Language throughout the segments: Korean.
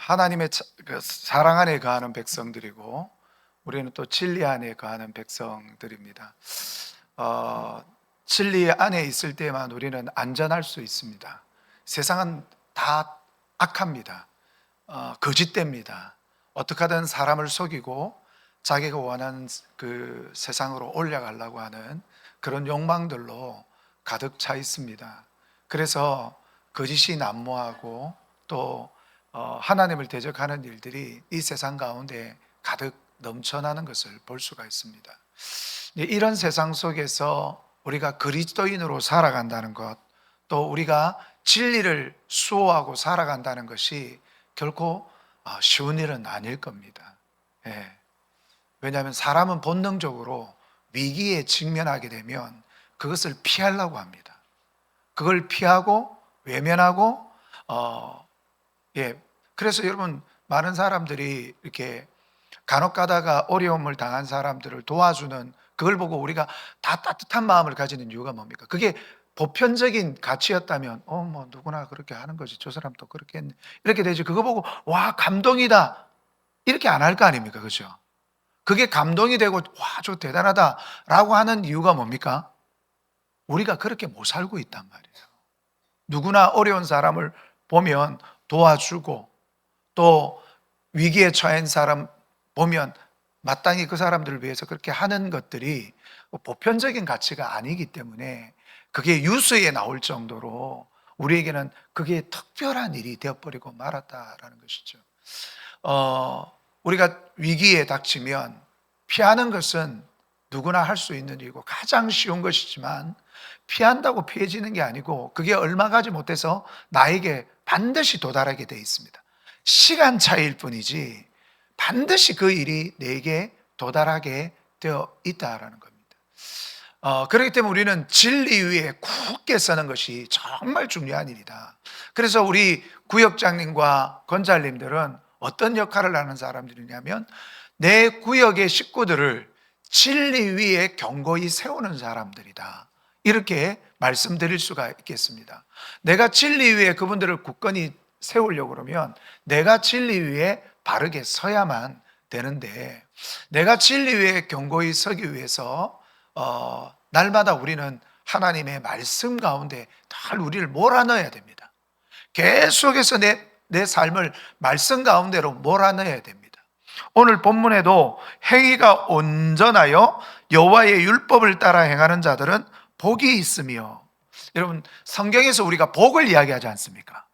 하나님의 사랑 안에 거하는 백성들이고 우리는 또 진리 안에 거하는 백성들입니다. 진리 안에 있을 때만 우리는 안전할 수 있습니다. 세상은 다 악합니다. 거짓됩니다. 어떻게 하든 사람을 속이고 자기가 원하는 그 세상으로 올라가려고 하는 그런 욕망들로 가득 차 있습니다. 그래서 거짓이 난무하고 또 하나님을 대적하는 일들이 이 세상 가운데 가득 넘쳐나는 것을 볼 수가 있습니다. 이런 세상 속에서 우리가 그리스도인으로 살아간다는 것, 또 우리가 진리를 수호하고 살아간다는 것이 결코 쉬운 일은 아닐 겁니다. 왜냐하면 사람은 본능적으로 위기에 직면하게 되면 그것을 피하려고 합니다. 그걸 피하고 외면하고 그래서 여러분, 많은 사람들이 이렇게 간혹 가다가 어려움을 당한 사람들을 도와주는 그걸 보고 우리가 다 따뜻한 마음을 가지는 이유가 뭡니까? 그게 보편적인 가치였다면 뭐 누구나 그렇게 하는 거지, 저 사람도 그렇게 했네, 이렇게 되지. 그거 보고 와 감동이다 이렇게 안 할 거 아닙니까? 그죠? 그게 감동이 되고 와 저 대단하다 라고 하는 이유가 뭡니까? 우리가 그렇게 못 살고 있단 말이에요. 누구나 어려운 사람을 보면 도와주고 또 위기에 처한 사람 보면 마땅히 그 사람들을 위해서 그렇게 하는 것들이 보편적인 가치가 아니기 때문에 그게 뉴스에 나올 정도로 우리에게는 그게 특별한 일이 되어버리고 말았다라는 것이죠. 우리가 위기에 닥치면 피하는 것은 누구나 할 수 있는 일이고 가장 쉬운 것이지만 피한다고 피해지는 게 아니고 그게 얼마 가지 못해서 나에게 반드시 도달하게 되어 있습니다. 시간 차이일 뿐이지 반드시 그 일이 내게 도달하게 되어 있다라는 겁니다. 그렇기 때문에 우리는 진리 위에 굳게 서는 것이 정말 중요한 일이다. 그래서 우리 구역장님과 권장님들은 어떤 역할을 하는 사람들이냐면 내 구역의 식구들을 진리 위에 견고히 세우는 사람들이다, 이렇게 말씀드릴 수가 있겠습니다. 내가 진리 위에 그분들을 굳건히 세우려고 그러면 내가 진리 위에 바르게 서야만 되는데, 내가 진리 위에 견고히 서기 위해서 날마다 우리는 하나님의 말씀 가운데 늘 우리를 몰아넣어야 됩니다. 계속해서 내 삶을 말씀 가운데로 몰아넣어야 됩니다. 오늘 본문에도 행위가 온전하여 여호와의 율법을 따라 행하는 자들은 복이 있으며, 여러분 성경에서 우리가 복을 이야기하지 않습니까?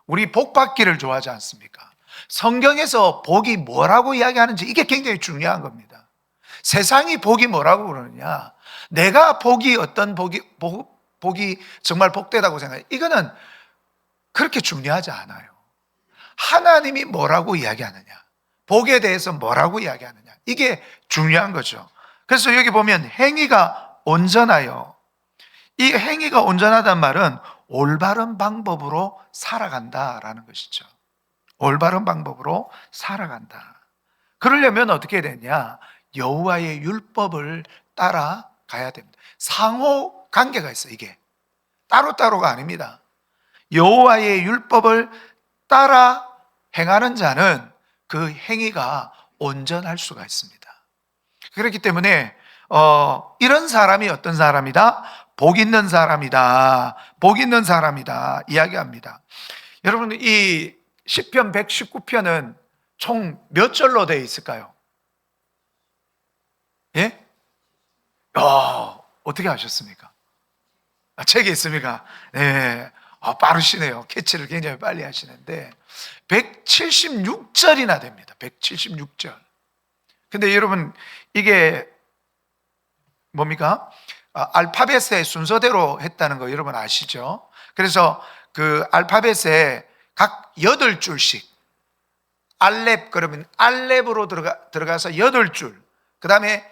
우리 복 받기를 좋아하지 않습니까? 성경에서 복이 뭐라고 이야기하는지 이게 굉장히 중요한 겁니다. 세상이 복이 뭐라고 그러느냐, 내가 복이 어떤 복이 정말 복되다고 생각해요. 이거는 그렇게 중요하지 않아요. 하나님이 뭐라고 이야기하느냐, 복에 대해서 뭐라고 이야기하느냐, 이게 중요한 거죠. 그래서 여기 보면 행위가 온전하여, 이 행위가 온전하단 말은 올바른 방법으로 살아간다라는 것이죠. 올바른 방법으로 살아간다. 그러려면 어떻게 되냐, 여호와의 율법을 따라가야 됩니다. 상호 관계가 있어요. 이게 따로따로가 아닙니다. 여호와의 율법을 따라 행하는 자는 그 행위가 온전할 수가 있습니다. 그렇기 때문에 이런 사람이 어떤 사람이다? 복 있는 사람이다, 복 있는 사람이다 이야기합니다. 여러분, 이 시편 119편은 총 몇 절로 되어 있을까요? 예? 어떻게 아셨습니까? 책에 있습니까? 네. 빠르시네요. 캐치를 굉장히 빨리 하시는데 176절이나 됩니다. 176절. 근데 여러분, 이게 뭡니까? 알파벳의 순서대로 했다는 거 여러분 아시죠? 그래서 그 알파벳에 각 8줄씩 알렙, 그러면 알렙으로 들어가서 8줄, 그 다음에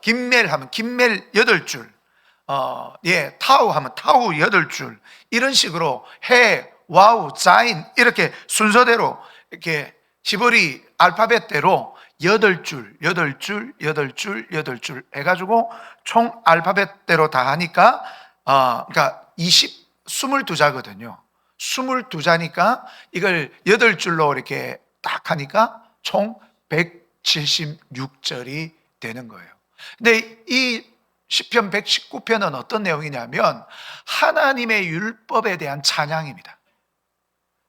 김멜 하면 김멜 8줄, 타우 하면 타우 8줄, 이런 식으로 해, 와우, 자인 이렇게 순서대로 이렇게 히브리 알파벳대로 8줄, 8줄, 8줄, 8줄 해가지고 총 알파벳대로 다 하니까 그러니까 22자거든요. 22자니까 이걸 8줄로 이렇게 딱 하니까 총 176절이 되는 거예요. 근데 이 시편 119편은 어떤 내용이냐면 하나님의 율법에 대한 찬양입니다.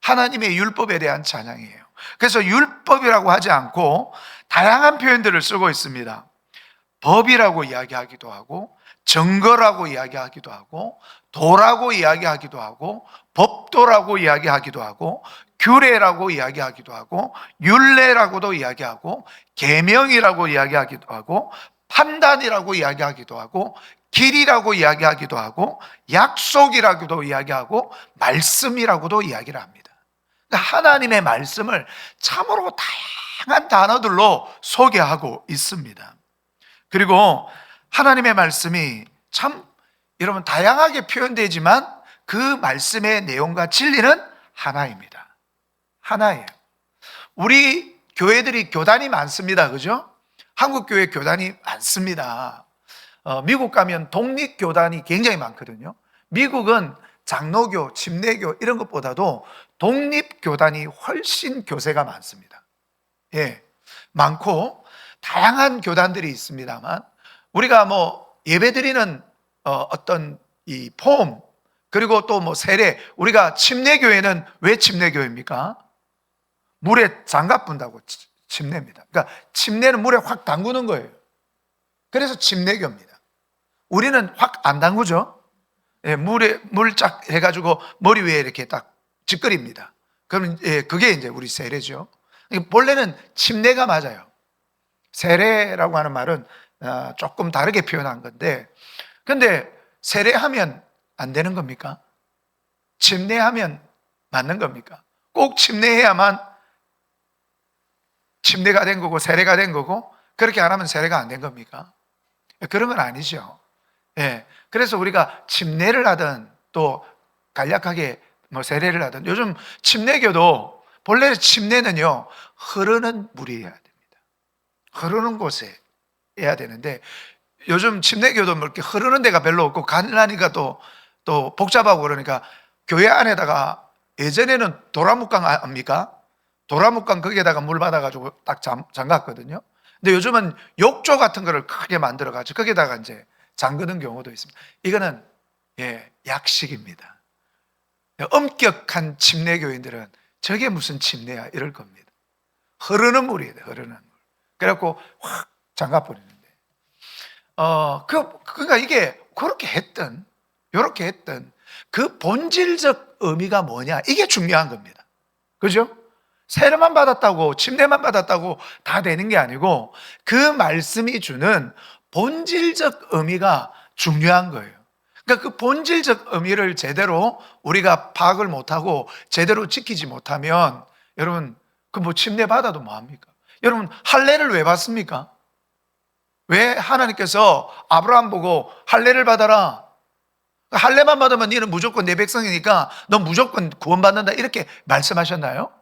하나님의 율법에 대한 찬양이에요. 그래서 율법이라고 하지 않고 다양한 표현들을 쓰고 있습니다. 법이라고 이야기하기도 하고, 증거라고 이야기하기도 하고, 도라고 이야기하기도 하고, 법도라고 이야기하기도 하고, 규례라고 이야기하기도 하고, 율례라고도 이야기하고, 계명이라고 이야기하기도 하고, 판단이라고 이야기하기도 하고, 길이라고 이야기하기도 하고, 약속이라고도 이야기하고, 말씀이라고도 이야기를 합니다. 하나님의 말씀을 참으로 다양한 단어들로 소개하고 있습니다. 그리고 하나님의 말씀이 참 여러분 다양하게 표현되지만 그 말씀의 내용과 진리는 하나입니다. 하나예요. 우리 교회들이 교단이 많습니다. 그죠? 한국 교회 교단이 많습니다. 미국 가면 독립교단이 굉장히 많거든요. 미국은 장로교, 침례교 이런 것보다도 독립교단이 훨씬 교세가 많습니다. 예, 많고 다양한 교단들이 있습니다만 우리가 뭐 예배드리는 어떤 이 폼 그리고 또 뭐 세례, 우리가 침례교회는 왜 침례교회입니까? 물에 장갑 분다고 침례입니다. 그러니까 침례는 물에 확 담그는 거예요. 그래서 침례교입니다. 우리는 확 안 담그죠. 예, 물에 물짝 해가지고 머리 위에 이렇게 딱 짓거립니다. 그러면 예, 그게 이제 우리 세례죠. 본래는 침례가 맞아요. 세례라고 하는 말은 조금 다르게 표현한 건데, 근데 세례하면 안 되는 겁니까? 침례하면 맞는 겁니까? 꼭 침례해야만 침례가 된 거고 세례가 된 거고, 그렇게 안 하면 세례가 안 된 겁니까? 그런 건 아니죠. 예. 그래서 우리가 침례를 하든 또 간략하게 뭐 세례를 하든, 요즘 침례교도 본래 침례는요 흐르는 물이어야 됩니다. 흐르는 곳에 해야 되는데 요즘 침례교도 뭐 이렇게 흐르는 데가 별로 없고 가난하니까 또 복잡하고 그러니까 교회 안에다가, 예전에는 도라묵강 압니까? 도라묵강 거기에다가 물 받아가지고 딱 잠갔거든요. 근데 요즘은 욕조 같은 거를 크게 만들어가지고 거기에다가 이제 잠그는 경우도 있습니다. 이거는 예, 약식입니다. 엄격한 침례교인들은 저게 무슨 침례야 이럴 겁니다. 흐르는 물이에요, 흐르는 물. 그래갖고 확 잠가버리는데, 그러니까 이게 그렇게 했던, 이렇게 했던 그 본질적 의미가 뭐냐, 이게 중요한 겁니다. 그죠? 세례만 받았다고, 침례만 받았다고 다 되는 게 아니고 그 말씀이 주는 본질적 의미가 중요한 거예요. 그러니까 그 본질적 의미를 제대로 우리가 파악을 못하고 제대로 지키지 못하면, 여러분 그 뭐 침례 받아도 뭐합니까? 여러분 할례를 왜 받습니까? 왜 하나님께서 아브라함 보고 할례를 받아라, 할례만 받으면 너는 무조건 내 백성이니까 너 무조건 구원받는다, 이렇게 말씀하셨나요?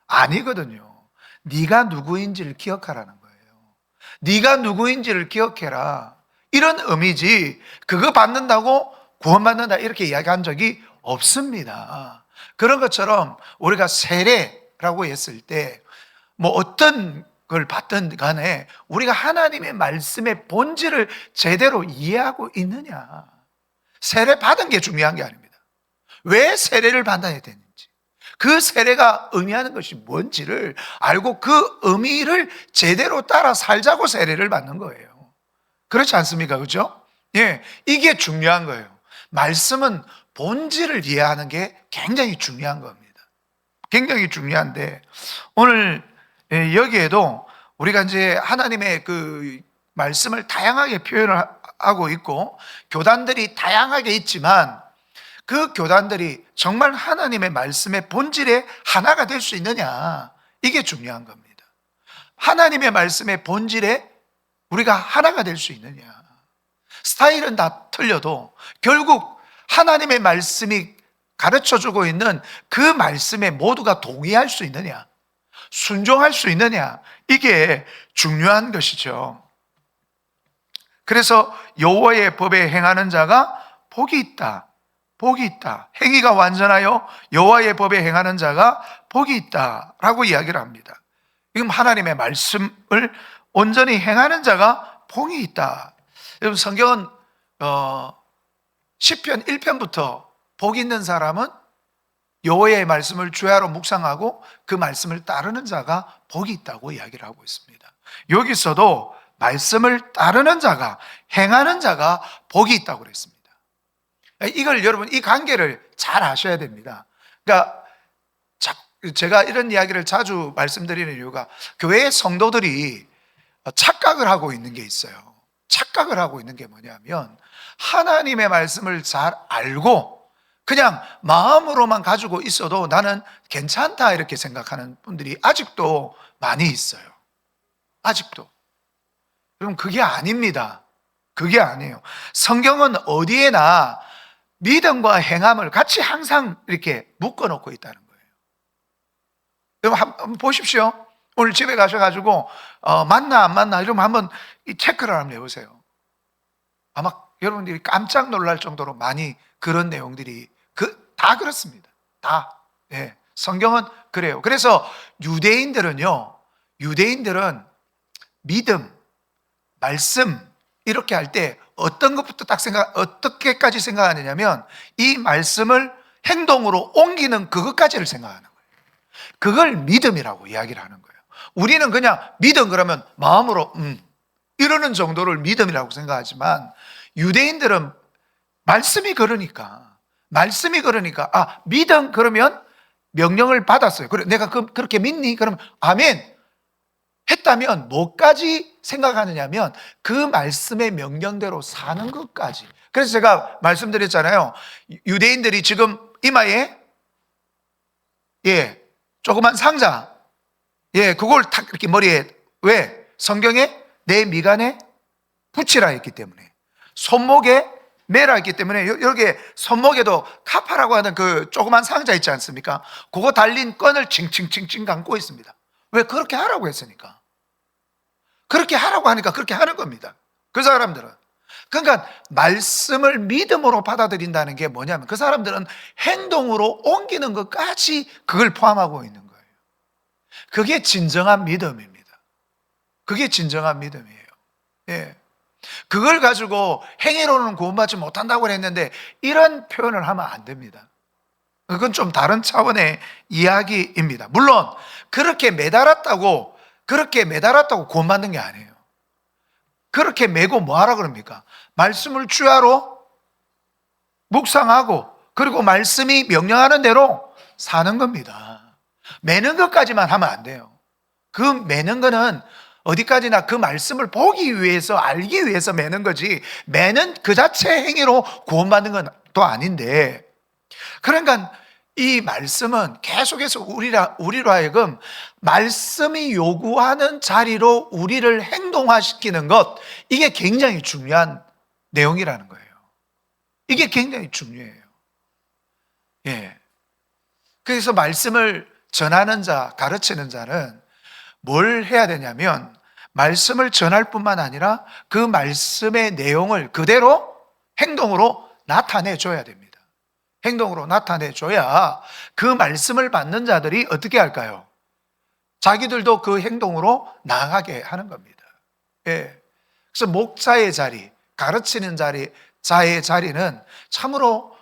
아니거든요. 네가 누구인지를 기억하라는 거예요. 네가 누구인지를 기억해라, 이런 의미지 그거 받는다고 구원받는다 이렇게 이야기한 적이 없습니다. 그런 것처럼 우리가 세례라고 했을 때 뭐 어떤 걸 받든 간에 우리가 하나님의 말씀의 본질을 제대로 이해하고 있느냐, 세례 받은 게 중요한 게 아닙니다. 왜 세례를 받아야 되는지, 그 세례가 의미하는 것이 뭔지를 알고 그 의미를 제대로 따라 살자고 세례를 받는 거예요. 그렇지 않습니까? 그죠? 예, 이게 중요한 거예요. 말씀은 본질을 이해하는 게 굉장히 중요한 겁니다. 굉장히 중요한데, 오늘 여기에도 우리가 이제 하나님의 그 말씀을 다양하게 표현을 하고 있고 교단들이 다양하게 있지만, 그 교단들이 정말 하나님의 말씀의 본질에 하나가 될 수 있느냐, 이게 중요한 겁니다. 하나님의 말씀의 본질에 우리가 하나가 될 수 있느냐. 스타일은 다 틀려도 결국 하나님의 말씀이 가르쳐주고 있는 그 말씀에 모두가 동의할 수 있느냐, 순종할 수 있느냐, 이게 중요한 것이죠. 그래서 여호와의 법에 행하는 자가 복이 있다, 복이 있다. 행위가 완전하여 여호와의 법에 행하는 자가 복이 있다라고 이야기를 합니다. 이건 하나님의 말씀을 온전히 행하는 자가 복이 있다. 여러분, 성경은 시편 1편부터 복 있는 사람은 여호와의 말씀을 주야로 묵상하고 그 말씀을 따르는 자가 복이 있다고 이야기를 하고 있습니다. 여기서도 말씀을 따르는 자가, 행하는 자가 복이 있다고 그랬습니다. 이걸 여러분, 이 관계를 잘 아셔야 됩니다. 그러니까 제가 이런 이야기를 자주 말씀드리는 이유가, 교회의 성도들이 착각을 하고 있는 게 있어요. 착각을 하고 있는 게 뭐냐면, 하나님의 말씀을 잘 알고 그냥 마음으로만 가지고 있어도 나는 괜찮다 이렇게 생각하는 분들이 아직도 많이 있어요. 아직도. 그럼 그게 아닙니다. 그게 아니에요. 성경은 어디에나 믿음과 행함을 같이 항상 이렇게 묶어놓고 있다는 거예요. 여러분, 한번 보십시오. 오늘 집에 가셔가지고 맞나 안 맞나 이러면 한번 체크를 한번 해보세요. 아마 여러분들이 깜짝 놀랄 정도로 많이 그런 내용들이 다 그렇습니다. 다. 예. 성경은 그래요. 그래서 유대인들은 믿음, 말씀 이렇게 할 때 어떤 것부터 어떻게까지 생각하느냐면, 이 말씀을 행동으로 옮기는 그것까지를 생각하는 거예요. 그걸 믿음이라고 이야기를 하는 거예요. 우리는 그냥 믿음 그러면 마음으로 이러는 정도를 믿음이라고 생각하지만, 유대인들은 말씀이 그러니까 믿음 그러면 명령을 받았어요. 그래, 내가 그렇게 믿니? 그러면 아멘 했다면 뭐까지 생각하느냐면 그 말씀의 명령대로 사는 것까지. 그래서 제가 말씀드렸잖아요. 유대인들이 지금 이마에 조그만 상자, 그걸 탁 이렇게 머리에, 왜? 성경에 내 미간에 붙이라 했기 때문에, 손목에 매라 했기 때문에, 여기에 손목에도 카파라고 하는 그 조그만 상자 있지 않습니까? 그거 달린 끈을 칭칭칭칭 감고 있습니다. 왜? 그렇게 하라고 했으니까. 그렇게 하라고 하니까 그렇게 하는 겁니다. 그 사람들은. 그러니까 말씀을 믿음으로 받아들인다는 게 뭐냐면, 그 사람들은 행동으로 옮기는 것까지 그걸 포함하고 있는 거예요. 그게 진정한 믿음입니다. 그게 진정한 믿음이에요. 예. 그걸 가지고 행위로는 구원받지 못한다고 했는데 이런 표현을 하면 안 됩니다. 그건 좀 다른 차원의 이야기입니다. 물론 그렇게 매달았다고 구원받는 게 아니에요. 그렇게 매고 뭐 하라 그럽니까? 말씀을 주야로 묵상하고, 그리고 말씀이 명령하는 대로 사는 겁니다. 매는 것까지만 하면 안 돼요. 그 매는 거는 어디까지나 그 말씀을 보기 위해서, 알기 위해서 매는 거지, 매는 그 자체 행위로 구원받는 건 또 아닌데, 그러니까 이 말씀은 계속해서 우리로 하여금 말씀이 요구하는 자리로 우리를 행동화시키는 것, 이게 굉장히 중요한 내용이라는 거예요. 이게 굉장히 중요해요. 예. 그래서 말씀을 전하는 자, 가르치는 자는 뭘 해야 되냐면, 말씀을 전할 뿐만 아니라 그 말씀의 내용을 그대로 행동으로 나타내줘야 됩니다. 행동으로 나타내줘야 그 말씀을 받는 자들이 어떻게 할까요? 자기들도 그 행동으로 나아가게 하는 겁니다. 예. 그래서 목자의 자리, 가르치는 자의 자리는 참으로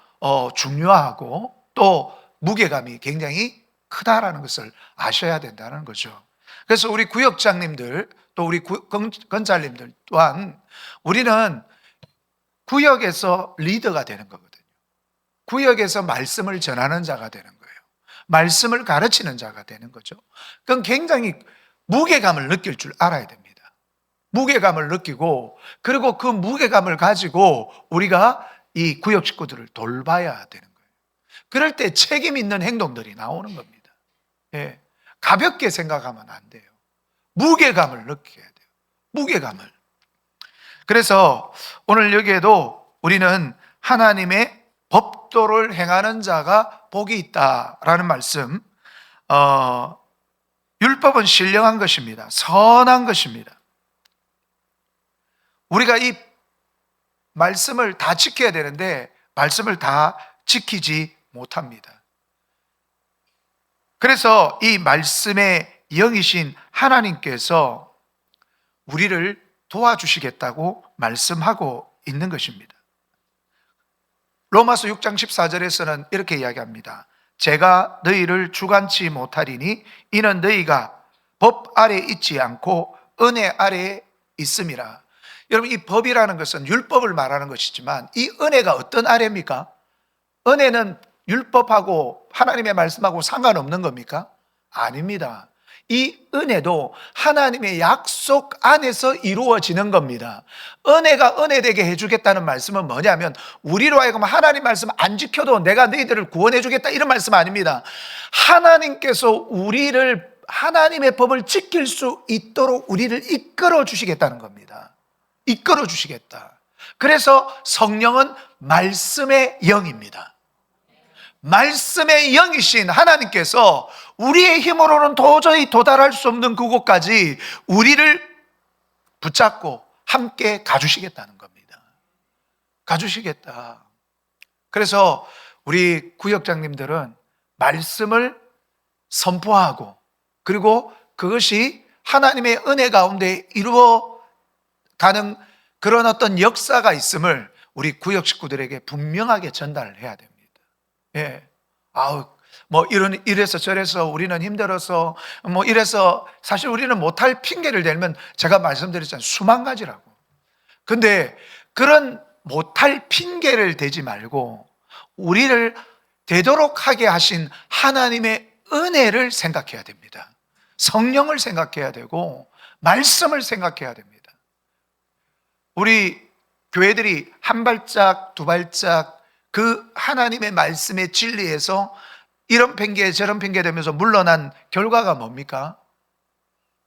중요하고 또 무게감이 굉장히 크다라는 것을 아셔야 된다는 거죠. 그래서 우리 구역장님들, 또 우리 건잘님들 또한, 우리는 구역에서 리더가 되는 거거든요. 구역에서 말씀을 전하는 자가 되는 거예요. 말씀을 가르치는 자가 되는 거죠. 그건 굉장히 무게감을 느낄 줄 알아야 됩니다. 무게감을 느끼고, 그리고 그 무게감을 가지고 우리가 이 구역 식구들을 돌봐야 되는 거예요. 그럴 때 책임 있는 행동들이 나오는 겁니다. 예. 가볍게 생각하면 안 돼요. 무게감을 느껴야 돼요. 무게감을. 그래서 오늘 여기에도 우리는 하나님의 법도를 행하는 자가 복이 있다라는 말씀, 율법은 신령한 것입니다. 선한 것입니다. 우리가 이 말씀을 다 지켜야 되는데 말씀을 다 지키지 못합니다. 그래서 이 말씀의 영이신 하나님께서 우리를 도와주시겠다고 말씀하고 있는 것입니다. 로마서 6장 14절에서는 이렇게 이야기합니다. 제가 너희를 주관치 못하리니 이는 너희가 법 아래 있지 않고 은혜 아래에 있음이라. 여러분, 이 법이라는 것은 율법을 말하는 것이지만 이 은혜가 어떤 아래입니까? 은혜는 율법하고 하나님의 말씀하고 상관없는 겁니까? 아닙니다. 이 은혜도 하나님의 약속 안에서 이루어지는 겁니다. 은혜가 은혜되게 해주겠다는 말씀은 뭐냐면 우리로 하여금 하나님 말씀 안 지켜도 내가 너희들을 구원해 주겠다 이런 말씀 아닙니다. 하나님께서 우리를 하나님의 법을 지킬 수 있도록 우리를 이끌어 주시겠다는 겁니다. 이끌어 주시겠다. 그래서 성령은 말씀의 영입니다. 말씀의 영이신 하나님께서 우리의 힘으로는 도저히 도달할 수 없는 그곳까지 우리를 붙잡고 함께 가주시겠다는 겁니다. 가주시겠다. 그래서 우리 구역장님들은 말씀을 선포하고 그리고 그것이 하나님의 은혜 가운데 이루어가는 그런 어떤 역사가 있음을 우리 구역 식구들에게 분명하게 전달을 해야 됩니다. 예. 이래서 저래서 우리는 힘들어서 이래서 사실 우리는 못할 핑계를 대면 제가 말씀드렸잖아요. 수만 가지라고. 근데 그런 못할 핑계를 대지 말고 우리를 되도록 하게 하신 하나님의 은혜를 생각해야 됩니다. 성령을 생각해야 되고 말씀을 생각해야 됩니다. 우리 교회들이 한 발짝 두 발짝 그 하나님의 말씀의 진리에서 이런 핑계 저런 핑계 되면서 물러난 결과가 뭡니까?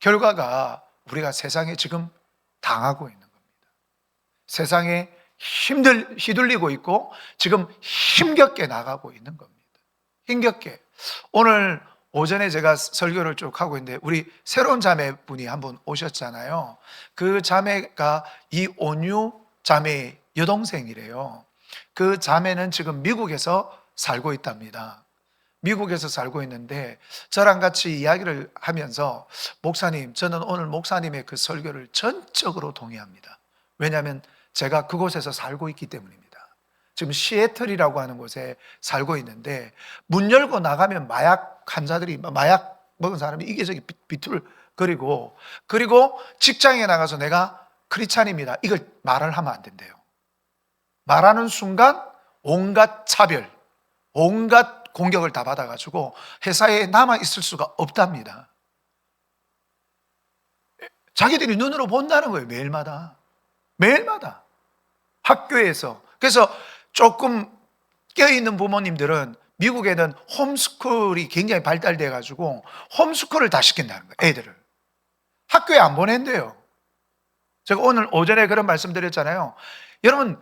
결과가 우리가 세상에 지금 당하고 있는 겁니다. 세상에 휘둘리고 있고 지금 힘겹게 나가고 있는 겁니다. 힘겹게. 오늘 오전에 제가 설교를 쭉 하고 있는데 우리 새로운 자매분이 한 분 오셨잖아요. 그 자매가 이온유 자매의 여동생이래요. 그 자매는 지금 미국에서 살고 있답니다. 미국에서 살고 있는데 저랑 같이 이야기를 하면서 목사님, 저는 오늘 목사님의 그 설교를 전적으로 동의합니다. 왜냐하면 제가 그곳에서 살고 있기 때문입니다. 지금 시애틀이라고 하는 곳에 살고 있는데 문 열고 나가면 마약 환자들이 마약 먹은 사람이 이게저기 비틀거리고 그리고 직장에 나가서 내가 크리스찬입니다. 이걸 말을 하면 안 된대요. 말하는 순간 온갖 차별, 온갖 공격을 다 받아가지고 회사에 남아있을 수가 없답니다. 자기들이 눈으로 본다는 거예요. 매일마다. 매일마다. 학교에서. 그래서 조금 깨어있는 부모님들은 미국에는 홈스쿨이 굉장히 발달돼가지고 홈스쿨을 다 시킨다는 거예요. 애들을. 학교에 안 보낸대요. 제가 오늘 오전에 그런 말씀 드렸잖아요. 여러분,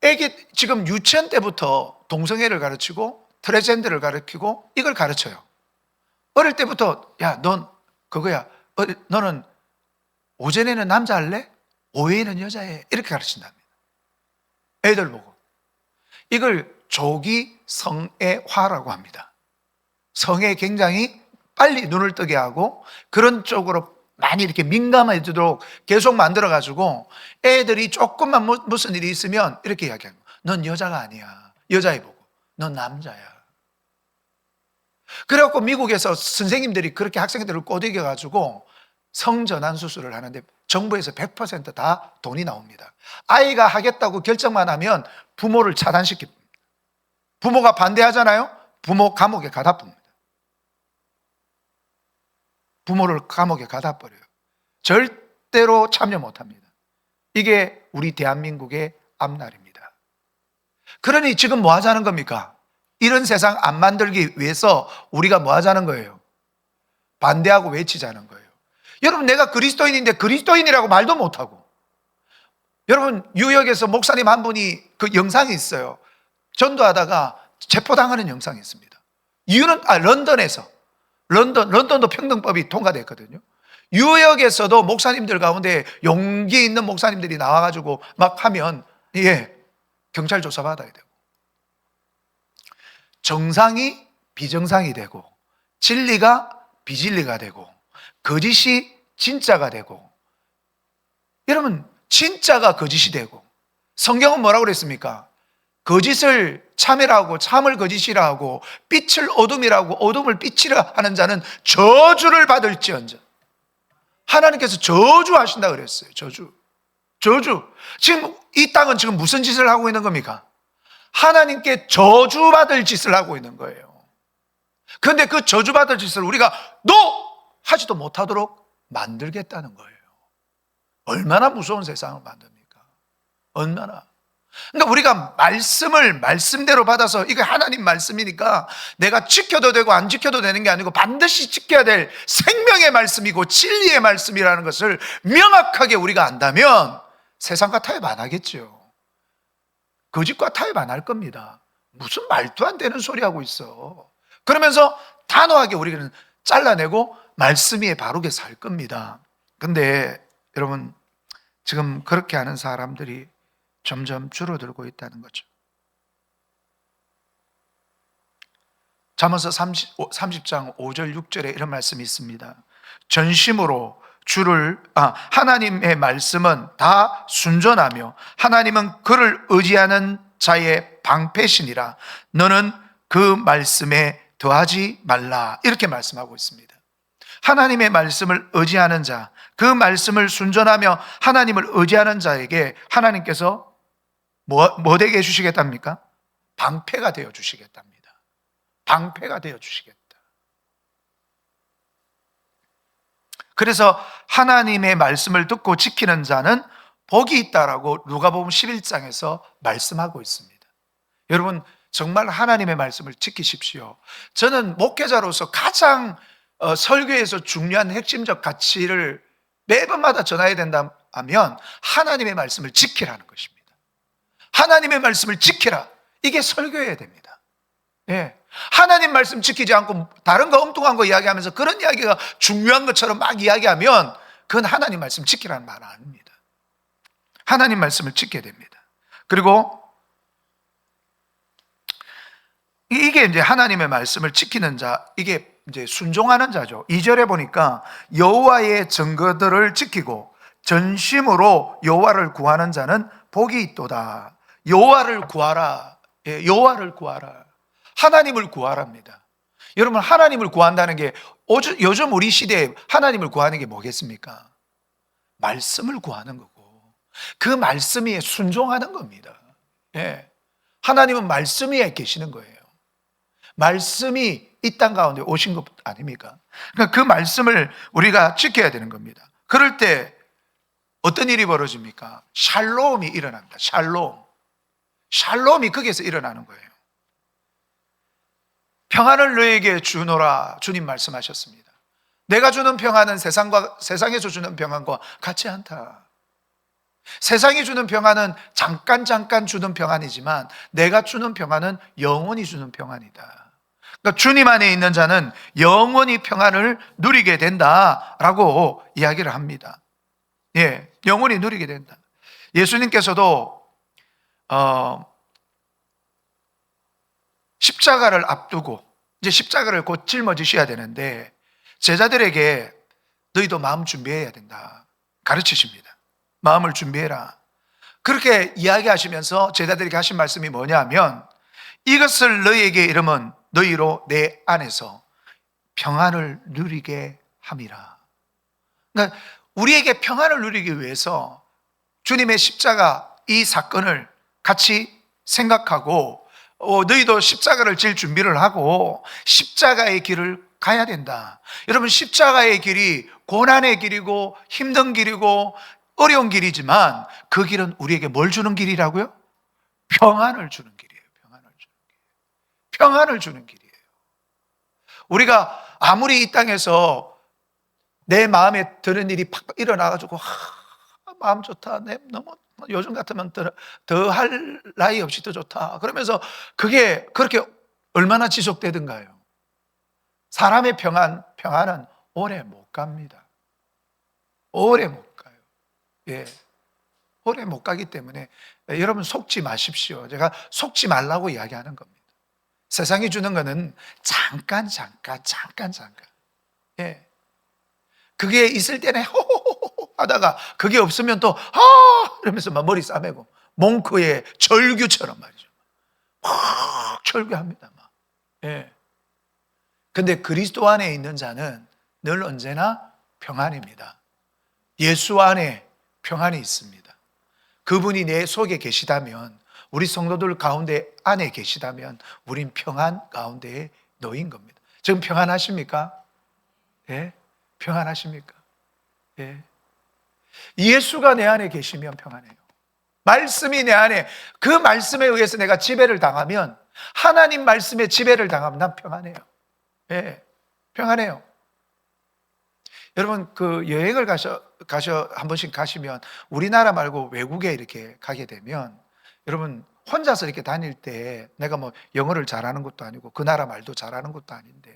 애기 지금 유치원 때부터 동성애를 가르치고 트랜스젠더를 가르치고 이걸 가르쳐요. 어릴 때부터 야, 넌 그거야. 너는 오전에는 남자 할래? 오후에는 여자해. 이렇게 가르친답니다. 애들 보고. 이걸 조기 성애화라고 합니다. 성에 굉장히 빨리 눈을 뜨게 하고 그런 쪽으로 많이 이렇게 민감해지도록 계속 만들어가지고 애들이 조금만 무슨 일이 있으면 이렇게 이야기하는 거야. 넌 여자가 아니야. 여자애 보고. 넌 남자야. 그래갖고 미국에서 선생님들이 그렇게 학생들을 꼬드겨가지고 성전환 수술을 하는데 정부에서 100% 돈이 나옵니다. 아이가 하겠다고 결정만 하면 부모를 차단시킵니다. 부모가 반대하잖아요. 부모 감옥에 가다 붑니다. 부모를 감옥에 가다 버려요. 절대로 참여 못합니다. 이게 우리 대한민국의 앞날입니다. 그러니 지금 뭐 하자는 겁니까? 이런 세상 안 만들기 위해서 우리가 뭐 하자는 거예요? 반대하고 외치자는 거예요. 여러분, 내가 그리스도인인데 그리스도인이라고 말도 못하고. 여러분, 뉴욕에서 목사님 한 분이 그 영상이 있어요. 전도하다가 체포당하는 영상이 있습니다. 이유는 런던도 평등법이 통과됐거든요. 뉴욕에서도 목사님들 가운데 용기 있는 목사님들이 나와가지고 막 하면 경찰 조사받아야 되고 정상이 비정상이 되고 진리가 비진리가 되고 거짓이 진짜가 되고, 여러분 진짜가 거짓이 되고, 성경은 뭐라고 그랬습니까? 거짓을 참이라고, 참을 거짓이라 하고, 빛을 어둠이라고, 어둠을 빛이라 하는 자는 저주를 받을지언정. 하나님께서 저주하신다 그랬어요. 저주. 지금 이 땅은 지금 무슨 짓을 하고 있는 겁니까? 하나님께 저주받을 짓을 하고 있는 거예요. 그런데 그 저주받을 짓을 우리가 하지도 못하도록 만들겠다는 거예요. 얼마나 무서운 세상을 만듭니까? 얼마나. 그러니까 우리가 말씀을 말씀대로 받아서, 이거 하나님 말씀이니까 내가 지켜도 되고 안 지켜도 되는 게 아니고 반드시 지켜야 될 생명의 말씀이고 진리의 말씀이라는 것을 명확하게 우리가 안다면 세상과 타협 안 하겠죠. 거짓과 타협 안 할 겁니다. 무슨 말도 안 되는 소리 하고 있어. 그러면서 단호하게 우리는 잘라내고 말씀 위에 바르게 살 겁니다. 근데 여러분, 지금 그렇게 하는 사람들이 점점 줄어들고 있다는 거죠. 잠언서 30장 5절 6절에 이런 말씀이 있습니다. 전심으로 하나님의 말씀은 다 순전하며 하나님은 그를 의지하는 자의 방패시니라. 너는 그 말씀에 더하지 말라. 이렇게 말씀하고 있습니다. 하나님의 말씀을 의지하는 자, 그 말씀을 순전하며 하나님을 의지하는 자에게 하나님께서 뭐 되게 해주시겠답니까? 방패가 되어 주시겠답니다. 방패가 되어 주시겠다. 그래서 하나님의 말씀을 듣고 지키는 자는 복이 있다라고 누가복음 11장에서 말씀하고 있습니다. 여러분, 정말 하나님의 말씀을 지키십시오. 저는 목회자로서 가장 설교에서 중요한 핵심적 가치를 매번마다 전해야 된다면 하나님의 말씀을 지키라는 것입니다. 하나님의 말씀을 지키라. 이게 설교해야 됩니다. 예. 하나님 말씀 지키지 않고 다른 거 엉뚱한 거 이야기하면서 그런 이야기가 중요한 것처럼 막 이야기하면 그건 하나님 말씀 지키라는 말 아닙니다. 하나님 말씀을 지켜야 됩니다. 그리고 이게 이제 하나님의 말씀을 지키는 자, 이게 이제 순종하는 자죠. 2절에 보니까 여호와의 증거들을 지키고 전심으로 여호와를 구하는 자는 복이 있도다. 여호와를 구하라. 예, 여호와를 구하라. 하나님을 구하랍니다. 여러분, 하나님을 구한다는 게 요즘 우리 시대에 하나님을 구하는 게 뭐겠습니까? 말씀을 구하는 거고 그 말씀 위에 순종하는 겁니다. 예. 하나님은 말씀 위에 계시는 거예요. 말씀이 이 땅 가운데 오신 것 아닙니까? 그러니까 그 말씀을 우리가 지켜야 되는 겁니다. 그럴 때 어떤 일이 벌어집니까? 샬롬이 일어납니다. 샬롬이 거기에서 일어나는 거예요. 평안을 너에게 주노라, 주님 말씀하셨습니다. 내가 주는 평안은 세상에서 주는 평안과 같지 않다. 세상이 주는 평안은 잠깐 주는 평안이지만 내가 주는 평안은 영원히 주는 평안이다. 그러니까 주님 안에 있는 자는 영원히 평안을 누리게 된다라고 이야기를 합니다. 예, 영원히 누리게 된다. 예수님께서도 십자가를 앞두고 이제 십자가를 곧 짊어지셔야 되는데 제자들에게 너희도 마음 준비해야 된다 가르치십니다. 마음을 준비해라. 그렇게 이야기하시면서 제자들에게 하신 말씀이 뭐냐면 이것을 너희에게 이르면 너희로 내 안에서 평안을 누리게 함이라. 그러니까 우리에게 평안을 누리기 위해서 주님의 십자가 이 사건을 같이 생각하고 너희도 십자가를 질 준비를 하고 십자가의 길을 가야 된다. 여러분, 십자가의 길이 고난의 길이고 힘든 길이고 어려운 길이지만 그 길은 우리에게 뭘 주는 길이라고요? 평안을 주는 길이에요. 평안을 주는 길이에요. 우리가 아무리 이 땅에서 내 마음에 드는 일이 팍 일어나가지고 마음 좋다, 너무 요즘 같으면 더 할 나위 없이 더 좋다 그러면서 그게 그렇게 얼마나 지속되든가요? 사람의 평안은 오래 못 갑니다. 오래 못 가요. 예, 오래 못 가기 때문에 여러분 속지 마십시오. 제가 속지 말라고 이야기하는 겁니다. 세상이 주는 거는 잠깐. 예. 그게 있을 때는 호호호호 하다가 그게 없으면 또 이러면서 막 머리 싸매고 몽크의 절규처럼 말이죠. 막 절규합니다. 막. 예. 근데 그리스도 안에 있는 자는 늘 언제나 평안입니다. 예수 안에 평안이 있습니다. 그분이 내 속에 계시다면, 우리 성도들 가운데 안에 계시다면 우린 평안 가운데에 놓인 겁니다. 지금 평안하십니까? 예? 평안하십니까? 예. 예수가 내 안에 계시면 평안해요. 말씀이 내 안에, 그 말씀에 의해서 내가 지배를 당하면, 하나님 말씀에 지배를 당하면 난 평안해요. 예. 평안해요. 여러분, 그 여행을 한 번씩 가시면, 우리나라 말고 외국에 이렇게 가게 되면, 여러분, 혼자서 이렇게 다닐 때 내가 뭐 영어를 잘하는 것도 아니고 그 나라 말도 잘하는 것도 아닌데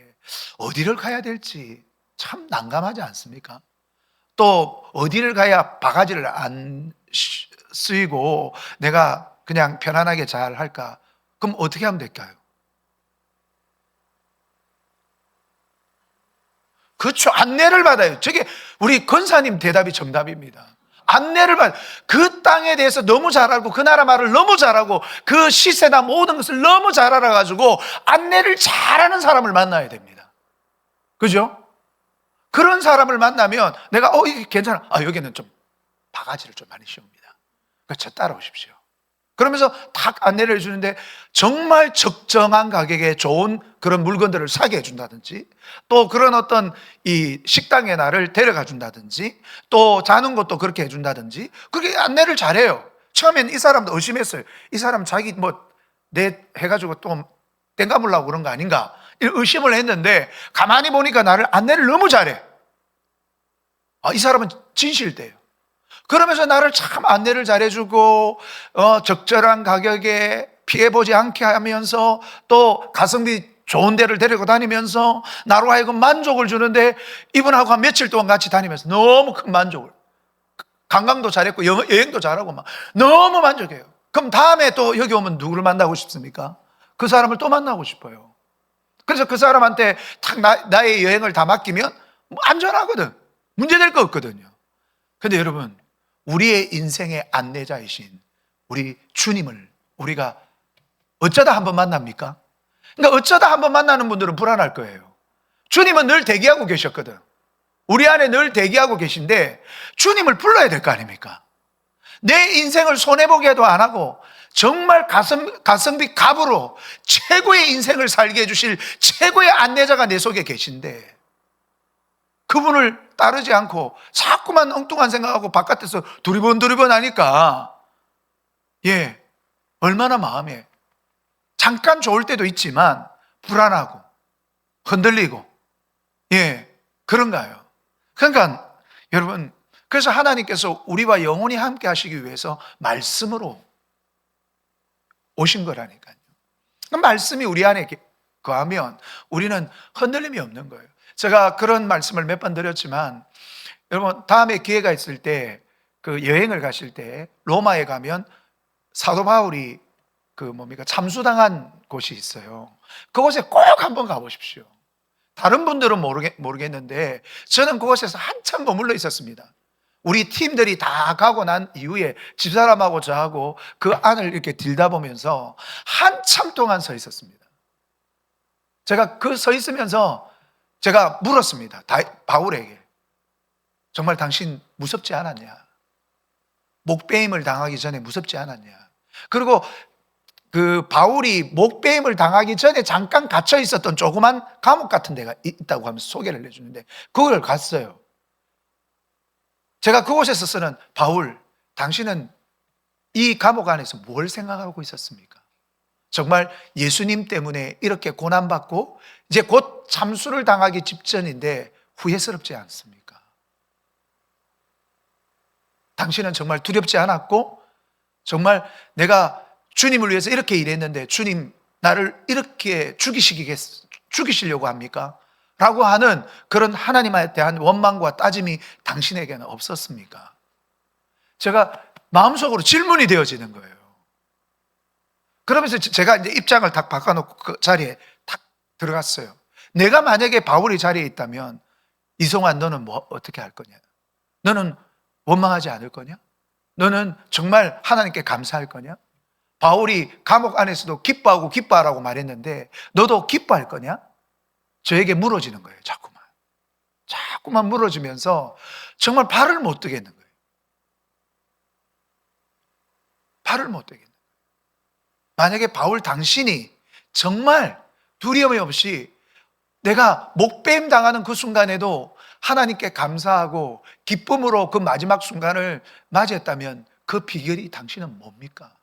어디를 가야 될지 참 난감하지 않습니까? 또 어디를 가야 바가지를 안 쓰이고 내가 그냥 편안하게 잘 할까? 그럼 어떻게 하면 될까요? 그렇죠. 안내를 받아요. 저게 우리 권사님 대답이 정답입니다. 안내를 받, 그 땅에 대해서 너무 잘 알고 그 나라 말을 너무 잘하고 그 시세나 모든 것을 너무 잘 알아가지고 안내를 잘하는 사람을 만나야 됩니다. 그죠? 그런 사람을 만나면 내가 이게 괜찮아. 여기는 좀 바가지를 좀 많이 씌웁니다. 그러니까 저 따라오십시오. 그러면서 탁 안내를 해주는데 정말 적정한 가격에 좋은 그런 물건들을 사게 해준다든지, 또 그런 어떤 이 식당에 나를 데려가 준다든지, 또 자는 것도 그렇게 해준다든지, 그렇게 안내를 잘해요. 처음엔 이 사람도 의심했어요. 이 사람 자기 내 해가지고 또 땡가물라고 그런 거 아닌가 의심을 했는데, 가만히 보니까 나를 안내를 너무 잘해. 이 사람은 진실돼요. 그러면서 나를 참 안내를 잘해주고 적절한 가격에 피해보지 않게 하면서 또 가성비 좋은 데를 데리고 다니면서 나로 하여금 만족을 주는데, 이분하고 한 며칠 동안 같이 다니면서 너무 큰 만족을, 관광도 잘했고 여행도 잘하고 막 너무 만족해요. 그럼 다음에 또 여기 오면 누구를 만나고 싶습니까? 그 사람을 또 만나고 싶어요. 그래서 그 사람한테 탁 나의 여행을 다 맡기면 안전하거든. 문제될 거 없거든요. 근데 여러분, 우리의 인생의 안내자이신 우리 주님을 우리가 어쩌다 한번 만납니까? 그러니까 어쩌다 한번 만나는 분들은 불안할 거예요. 주님은 늘 대기하고 계셨거든. 우리 안에 늘 대기하고 계신데 주님을 불러야 될 거 아닙니까? 내 인생을 손해보게도 안 하고 정말 가성비 갑으로 최고의 인생을 살게 해주실 최고의 안내자가 내 속에 계신데, 그분을 따르지 않고 자꾸만 엉뚱한 생각하고 바깥에서 두리번 하니까 얼마나 마음에 잠깐 좋을 때도 있지만 불안하고 흔들리고 그런가요? 그러니까 여러분, 그래서 하나님께서 우리와 영원히 함께 하시기 위해서 말씀으로 오신 거라니까요. 말씀이 우리 안에 거하면 우리는 흔들림이 없는 거예요. 제가 그런 말씀을 몇 번 드렸지만, 여러분, 다음에 기회가 있을 때 그 여행을 가실 때 로마에 가면 사도 바울이 참수당한 곳이 있어요. 그곳에 꼭 한번 가보십시오. 다른 분들은 모르겠는데 저는 그곳에서 한참 머물러 있었습니다. 우리 팀들이 다 가고 난 이후에 집사람하고 저하고 그 안을 이렇게 들다 보면서 한참 동안 서 있었습니다. 제가 서 있으면서 제가 물었습니다. 바울에게. 정말 당신 무섭지 않았냐? 목베임을 당하기 전에 무섭지 않았냐? 그리고 그 바울이 목베임을 당하기 전에 잠깐 갇혀 있었던 조그만 감옥 같은 데가 있다고 하면서 소개를 해주는데 그걸 갔어요. 제가 그곳에서 쓰는, 바울, 당신은 이 감옥 안에서 뭘 생각하고 있었습니까? 정말 예수님 때문에 이렇게 고난받고 이제 곧 참수를 당하기 직전인데 후회스럽지 않습니까? 당신은 정말 두렵지 않았고, 정말 내가 주님을 위해서 이렇게 일했는데 주님 나를 이렇게 죽이시려고 합니까? 라고 하는 그런 하나님에 대한 원망과 따짐이 당신에게는 없었습니까? 제가 마음속으로 질문이 되어지는 거예요. 그러면서 제가 이제 입장을 딱 바꿔놓고 그 자리에 탁 들어갔어요. 내가 만약에 바울의 자리에 있다면 이송환, 너는 뭐 어떻게 할 거냐? 너는 원망하지 않을 거냐? 너는 정말 하나님께 감사할 거냐? 바울이 감옥 안에서도 기뻐하고 기뻐하라고 말했는데 너도 기뻐할 거냐? 저에게 물어지는 거예요. 자꾸만 물어지면서 정말 발을 못 뜨겠는 거예요. 발을 못 뜨겠는 거예요. 만약에 바울 당신이 정말 두려움이 없이 내가 목배임 당하는 그 순간에도 하나님께 감사하고 기쁨으로 그 마지막 순간을 맞이했다면 그 비결이 당신은 뭡니까?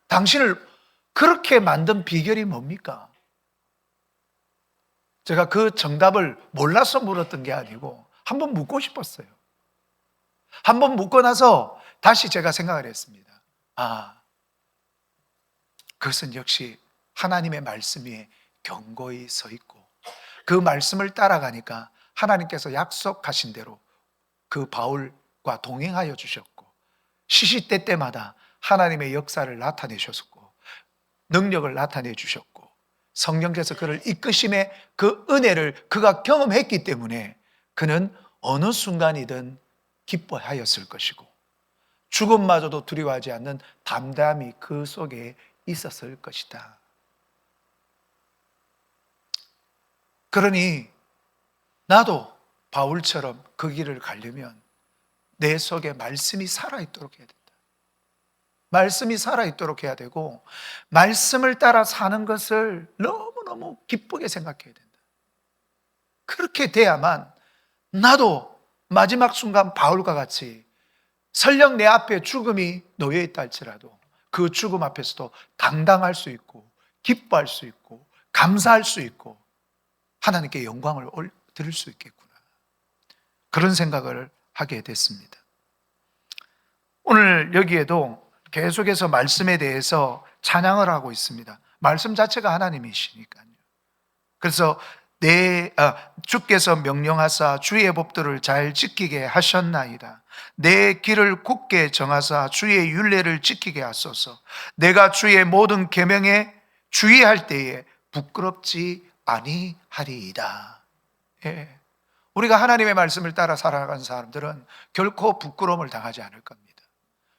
당신을 그렇게 만든 비결이 뭡니까? 제가 그 정답을 몰라서 물었던 게 아니고 한번 묻고 싶었어요. 한번 묻고 나서 다시 제가 생각을 했습니다. 그것은 역시 하나님의 말씀 위에 견고히 서 있고 그 말씀을 따라가니까 하나님께서 약속하신 대로 그 바울과 동행하여 주셨고 시시때때마다 하나님의 역사를 나타내셨고 능력을 나타내 주셨고 성령께서 그를 이끄심의 그 은혜를 그가 경험했기 때문에 그는 어느 순간이든 기뻐하였을 것이고 죽음마저도 두려워하지 않는 담대함이 그 속에 있었을 것이다. 그러니 나도 바울처럼 그 길을 가려면 내 속에 말씀이 살아있도록 해야 된다. 말씀이 살아있도록 해야 되고 말씀을 따라 사는 것을 너무너무 기쁘게 생각해야 된다. 그렇게 돼야만 나도 마지막 순간 바울과 같이 설령 내 앞에 죽음이 놓여 있다 할지라도 그 죽음 앞에서도 당당할 수 있고 기뻐할 수 있고 감사할 수 있고 하나님께 영광을 드릴 수 있겠구나. 그런 생각을 하게 됐습니다. 오늘 여기에도 계속해서 말씀에 대해서 찬양을 하고 있습니다. 말씀 자체가 하나님이시니까요. 그래서 주께서 명령하사 주의 법도를 잘 지키게 하셨나이다. 내 길을 굳게 정하사 주의 율례를 지키게 하소서. 내가 주의 모든 계명에 주의할 때에 부끄럽지 아니하리이다. 예. 우리가 하나님의 말씀을 따라 살아가는 사람들은 결코 부끄러움을 당하지 않을 겁니다.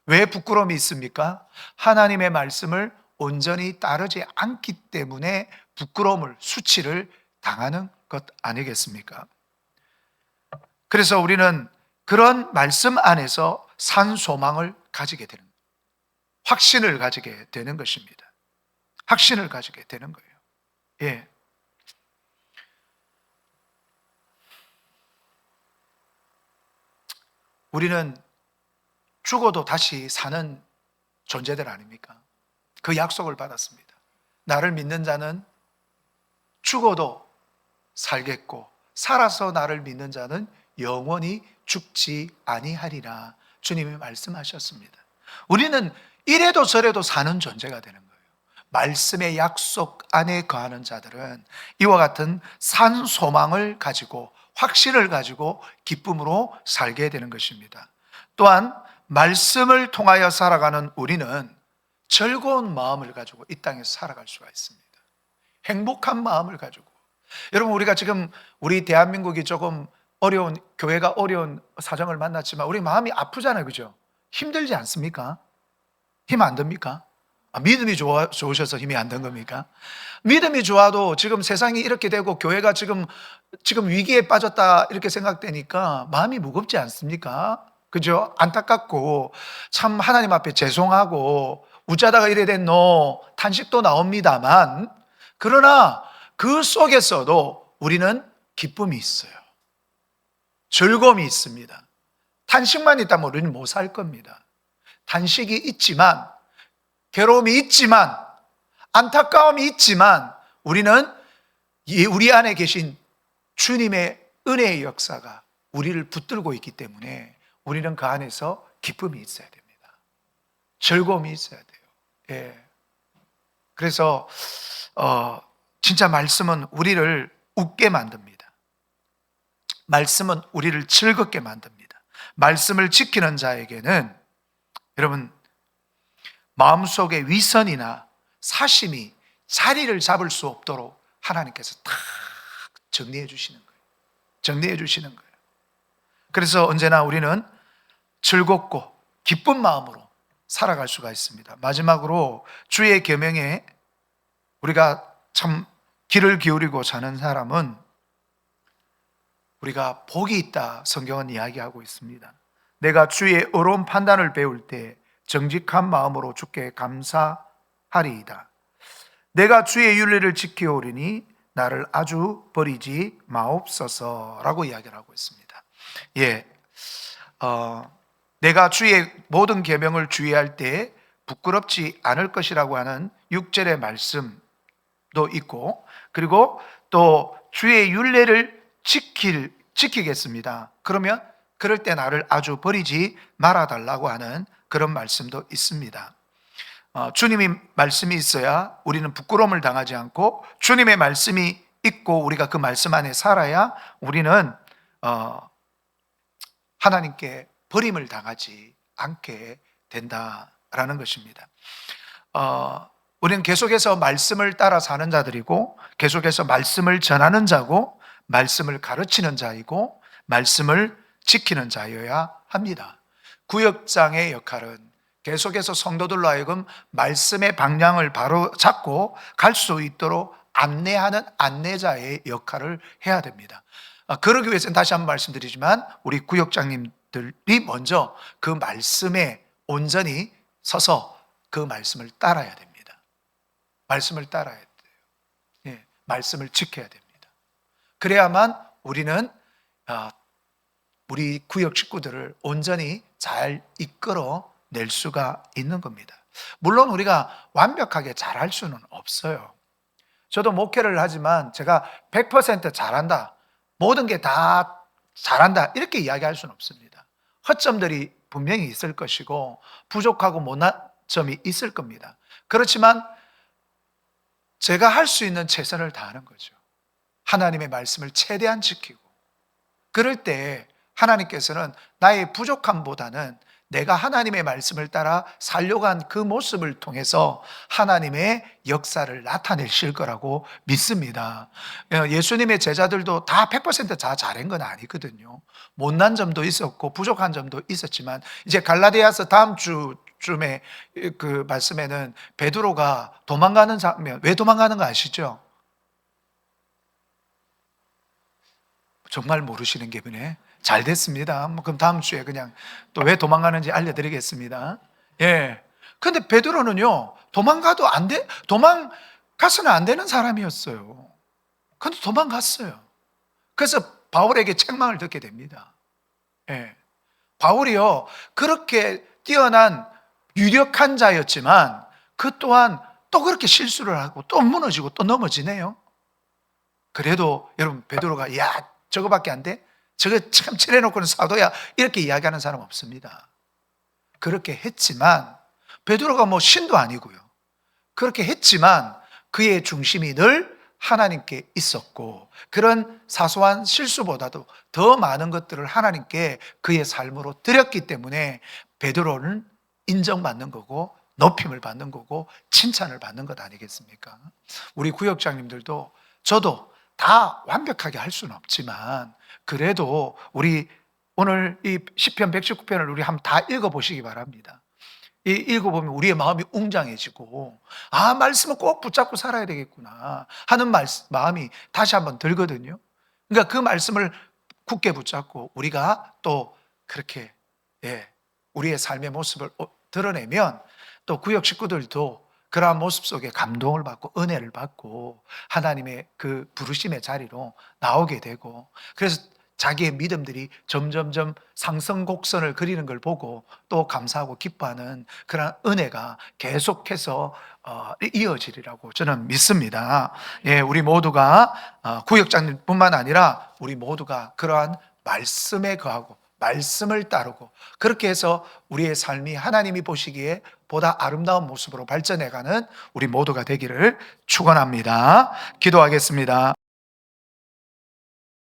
왜 부끄러움이 있습니까? 하나님의 말씀을 온전히 따르지 않기 때문에 부끄러움을, 수치를 당하는 것 아니겠습니까? 그래서 우리는 그런 말씀 안에서 산 소망을 가지게 되는 거예요. 확신을 가지게 되는 것입니다. 확신을 가지게 되는 거예요. 예. 우리는 죽어도 다시 사는 존재들 아닙니까? 그 약속을 받았습니다. 나를 믿는 자는 죽어도 살겠고 살아서 나를 믿는 자는 영원히 죽지 아니하리라 주님이 말씀하셨습니다. 우리는 이래도 저래도 사는 존재가 되는 거예요. 말씀의 약속 안에 거하는 자들은 이와 같은 산 소망을 가지고 확신을 가지고 기쁨으로 살게 되는 것입니다. 또한 말씀을 통하여 살아가는 우리는 즐거운 마음을 가지고 이 땅에서 살아갈 수가 있습니다. 행복한 마음을 가지고. 여러분, 우리가 지금 우리 대한민국이 조금 교회가 어려운 사정을 만났지만 우리 마음이 아프잖아요. 그죠? 힘들지 않습니까? 힘 안 듭니까? 믿음이 좋으셔서 힘이 안 든 겁니까? 믿음이 좋아도 지금 세상이 이렇게 되고 교회가 지금 위기에 빠졌다 이렇게 생각되니까 마음이 무겁지 않습니까? 그죠? 안타깝고 참 하나님 앞에 죄송하고 우짜다가 이래 됐노 탄식도 나옵니다만 그러나 그 속에서도 우리는 기쁨이 있어요. 즐거움이 있습니다. 탄식만 있다면 우리는 못 살 겁니다. 탄식이 있지만 괴로움이 있지만 안타까움이 있지만 우리는 우리 안에 계신 주님의 은혜의 역사가 우리를 붙들고 있기 때문에 우리는 그 안에서 기쁨이 있어야 됩니다. 즐거움이 있어야 돼요. 예. 그래서 진짜 말씀은 우리를 웃게 만듭니다. 말씀은 우리를 즐겁게 만듭니다. 말씀을 지키는 자에게는 여러분 마음속에 위선이나 사심이 자리를 잡을 수 없도록 하나님께서 다 정리해 주시는 거예요. 정리해 주시는 거예요. 그래서 언제나 우리는 즐겁고 기쁜 마음으로 살아갈 수가 있습니다. 마지막으로 주의 계명에 우리가 참 귀를 기울이고 사는 사람은 우리가 복이 있다, 성경은 이야기하고 있습니다. 내가 주의 의로운 판단을 배울 때 정직한 마음으로 주께 감사하리이다. 내가 주의 윤례를 지켜오리니 나를 아주 버리지 마옵소서라고 이야기를 하고 있습니다. 내가 주의 모든 계명을 주의할 때 부끄럽지 않을 것이라고 하는 6절의 말씀도 있고, 그리고 또 주의 윤례를 지키겠습니다. 그러면 그럴 때 나를 아주 버리지 말아달라고 하는 그런 말씀도 있습니다. 주님이 말씀이 있어야 우리는 부끄러움을 당하지 않고, 주님의 말씀이 있고 우리가 그 말씀 안에 살아야 우리는 하나님께 버림을 당하지 않게 된다라는 것입니다. 우리는 계속해서 말씀을 따라 사는 자들이고, 계속해서 말씀을 전하는 자고, 말씀을 가르치는 자이고, 말씀을 지키는 자여야 합니다. 구역장의 역할은 계속해서 성도들로 하여금 말씀의 방향을 바로 잡고 갈 수 있도록 안내하는 안내자의 역할을 해야 됩니다. 그러기 위해서는 다시 한번 말씀드리지만 우리 구역장님들이 먼저 그 말씀에 온전히 서서 그 말씀을 따라야 됩니다. 말씀을 따라야 돼요. 말씀을 지켜야 됩니다. 그래야만 우리는 우리 구역 식구들을 온전히 잘 이끌어 낼 수가 있는 겁니다. 물론 우리가 완벽하게 잘할 수는 없어요. 저도 목회를 하지만 제가 100% 잘한다, 모든 게 다 잘한다 이렇게 이야기할 수는 없습니다. 허점들이 분명히 있을 것이고 부족하고 못난 점이 있을 겁니다. 그렇지만 제가 할 수 있는 최선을 다하는 거죠. 하나님의 말씀을 최대한 지키고, 그럴 때 하나님께서는 나의 부족함보다는 내가 하나님의 말씀을 따라 살려고 한 그 모습을 통해서 하나님의 역사를 나타내실 거라고 믿습니다. 예수님의 제자들도 다 100% 다 잘한 건 아니거든요. 못난 점도 있었고 부족한 점도 있었지만, 이제 갈라디아서 다음 주쯤에 그 말씀에는 베드로가 도망가는 장면, 왜 도망가는 거 아시죠? 정말 모르시는 기분에 잘 됐습니다. 그럼 다음 주에 그냥 또 왜 도망가는지 알려드리겠습니다. 근데 베드로는요, 도망가서는 안 되는 사람이었어요. 근데 도망갔어요. 그래서 바울에게 책망을 듣게 됩니다. 바울이요, 그렇게 뛰어난 유력한 자였지만 그 또한 또 그렇게 실수를 하고 또 무너지고 또 넘어지네요. 그래도 여러분, 베드로가 야 저거밖에 안 돼? 저거 참 칠해놓고는 사도야, 이렇게 이야기하는 사람 없습니다. 그렇게 했지만 베드로가 뭐 신도 아니고요. 그렇게 했지만 그의 중심이 늘 하나님께 있었고, 그런 사소한 실수보다도 더 많은 것들을 하나님께 그의 삶으로 드렸기 때문에 베드로는 인정받는 거고 높임을 받는 거고 칭찬을 받는 것 아니겠습니까? 우리 구역장님들도 저도 다 완벽하게 할 수는 없지만 그래도 우리 오늘 이 시편 119편을 우리 한번 다 읽어보시기 바랍니다. 이 읽어보면 우리의 마음이 웅장해지고, 말씀을 꼭 붙잡고 살아야 되겠구나 하는 마음이 다시 한번 들거든요. 그러니까 그 말씀을 굳게 붙잡고 우리가 또 그렇게 우리의 삶의 모습을 드러내면 또 구역 식구들도 그러한 모습 속에 감동을 받고 은혜를 받고 하나님의 그 부르심의 자리로 나오게 되고, 그래서 자기의 믿음들이 점점점 상승곡선을 그리는 걸 보고 또 감사하고 기뻐하는 그런 은혜가 계속해서 이어지리라고 저는 믿습니다. 우리 모두가 구역장님뿐만 아니라 우리 모두가 그러한 말씀에 거하고 말씀을 따르고, 그렇게 해서 우리의 삶이 하나님이 보시기에 보다 아름다운 모습으로 발전해가는 우리 모두가 되기를 축원합니다. 기도하겠습니다.